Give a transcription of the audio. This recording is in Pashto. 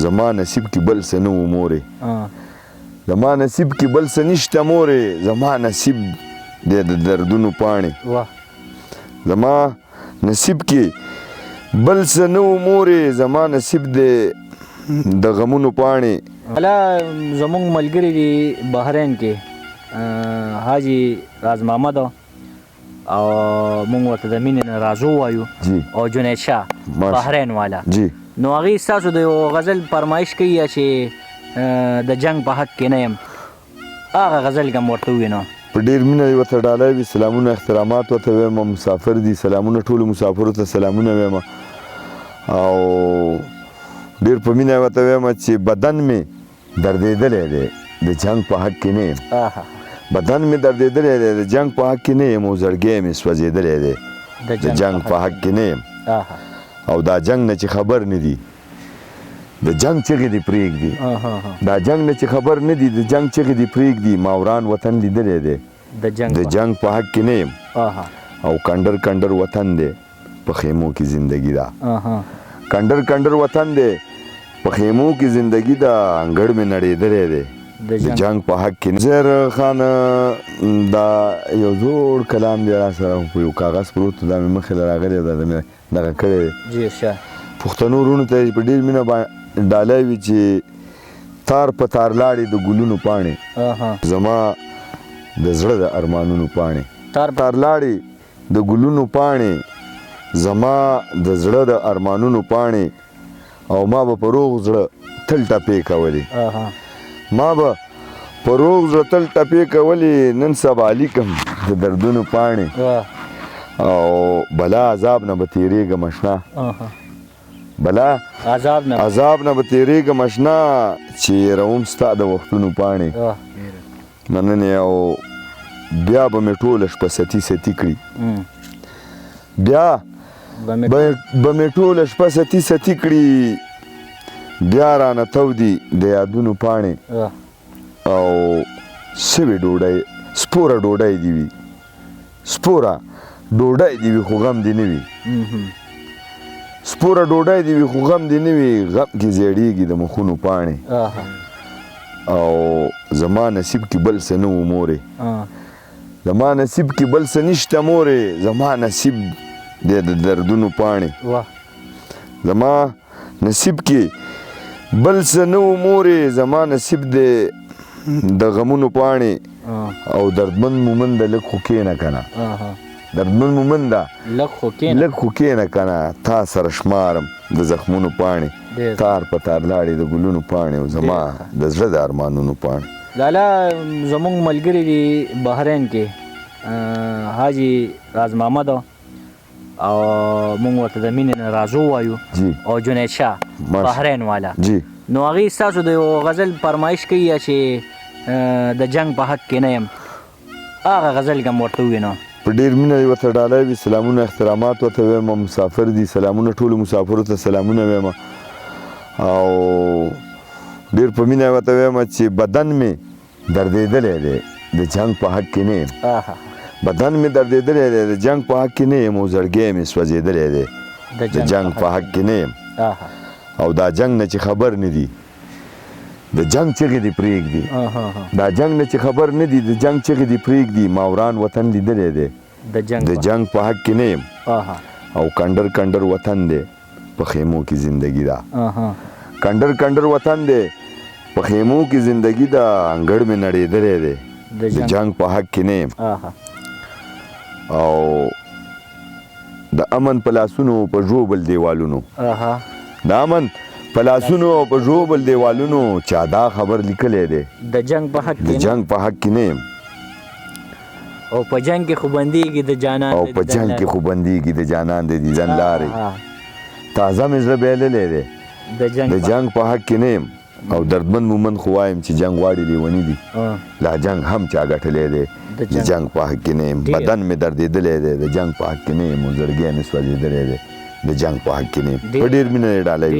زما نصیب کې بل څه نه و مورې زما نصیب کې بل څه نشته مورې زما نصیب دی د دردونو پاڼې زما نصیب کې بل څه نه و مورې زما نصیب دی د غمونو پاڼې والا زمونږ ملګری دی بحرین کې حاجي راز محمد او مونږ ورته د مینې نه رازو وایو او جنید شاه بحرین والا نو هغې ستاسو د یو غزل فرمایش کوي چې د جنګ په حق کې نه یم هغه غزل که م ورته ووینو په ډېر مینه یې ورته ډالۍ وي سلامونه احترامات ورته وایم مسافر دي سلامونه ټولو مسافرو ته سلامونه وایم او ډېر په مینه یې ورته وایم چې بدن مې دردېدلی دی د جنګ په حق کې نه یم بدن مې دردېدلی دی د جنګ په حق کې نه یم او زړګی مې سوځېدلی دی د جنګ په حق کې نه یم او دا جنگ نه چې خبر نه دي د جنگ چغې دې پرېږدي دا جنگ نه چې خبر نه دي د جنگ چغې دې پرېږدي ما وران وطن لیدلی دی د جنگ په حق کې نه یم او کنډر کنډر وطن دی په خیمو کې زندگی دا کنډر کنډر وطن دی په خیمو کې زندگی دا انګړ مې نړېدلی دی د جنگ په حق کې زیر خان دا یو زوړ کلام دی را سره په یو کاغذ پروت دا مې مخې له راغلی دا مې دغه کړی دی پښتنو وروڼو ته یې په ډېر مینه ډالۍ وي چې تار په تار لاړې د ګلونو پاڼې زما د زړه د ارمانونو پاڼې تار تار لاړې د ګلونو پاڼې زما د زړه د ارمانونو پاڼې او ما به په روغ زړه تل ټپې کولې ما به په روغ زړه تل ټپې کولې نن سبا لیکم د دردونو پاڼې او بلا عذاب نه به تېرېږم اشنا بلا عذاب نه به تېرېږم اشنا چې هېروم ستا د وختونو پاڼې مننې او بیا به مې ټوله شپه ستي ستي کړي بیا به مې ټوله شپه ستي ستي کړي بیا رانه تودي د یادونو پاڼې او سوې ډوډۍ سپوره ډوډۍ دې وي سپوره ډوډۍ دې وي خو غم دې نه وي سپوره ډوډۍ دې وي خو غم دې نه وي غم کې زیړېږي د مخونو پاڼې او زما نصیب کې بل څه نه و مورې زما نصیب کې بل څه نشته مورې زما نصیب دی د دردونو پاڼې زما نصیب کې بل څه نه و مورې زما نصیب دی د غمونو پاڼې او دردمند مومند لږ خو کښېنه که نه دردمند مومند لږ خو کښېنه که نه تا سره شمارم د زخمونو پاڼې تار په تار لاړې د ګلونو پاڼې او زما د زړه د ارمانونو پاڼې لالا زمونږ ملګری دی بحرین کې حاجي راز محمد او مونږ ورته د مینې نه رازو وایو او جنید شاه بحرین والا نو هغې ستاسو د یو غزل فرمایش کوي چې د جنگ په حق کې نه یم هغه غزل که م ورته ووینو په ډېر مینه یې ورته ډالۍ وي سلامونه احترامات ورته وایم مسافر دي سلامونه ټولو مسافرو ته سلامونه وایم او ډېر په مینه یې ورته وایم چې بدن مې دردېدلی دی د جنګ په حق کې نه یم بدن مې دردېدلی دی د جنګ په حق کې نه یم او زړګی مې سوځېدلی دی د جنګ په حق کې نه یم او دا جنګ نه چې خبر نه دي د جنگ چغې دې پرېږدي دا جنگ نه چې خبر نه دي د جنگ چغې دې پرېږدي ما وران وطن لیدلی دی د جنگ په حق کې نه یم او کنډر کنډر وطن دی په خیمو کې زندگی دا کنډر کنډر وطن دی په خیمو کې زندگی دا انګړ مې نړېدلی دی د جنگ په حق کې نه یم او د امن په لاسونو په ژوبل دیوالونو د امن په لاسونو او په ژوبل دیوالونو چا دا خبر لیکلی دی د جنگ په حق کې نه یم او په جنگ کې خو بندېږي د جانان او په جنگ کې خو بندېږي د جانان د دیدن لارې تازه مې زړه بایللی دی د جنگ په حق کې نه یم او دردمند مومند خو وایم چې جنگ غواړي لیوني دي لا جنگ هم چا ګټلی دی د جنگ په حق کې نه یم بدن مې دردېدلی دی د جنگ په حق کې نه یم او زړګی مې سوځېدلی دی د جنگ په حق کې نه یم په ډېر مینه یې ډالۍ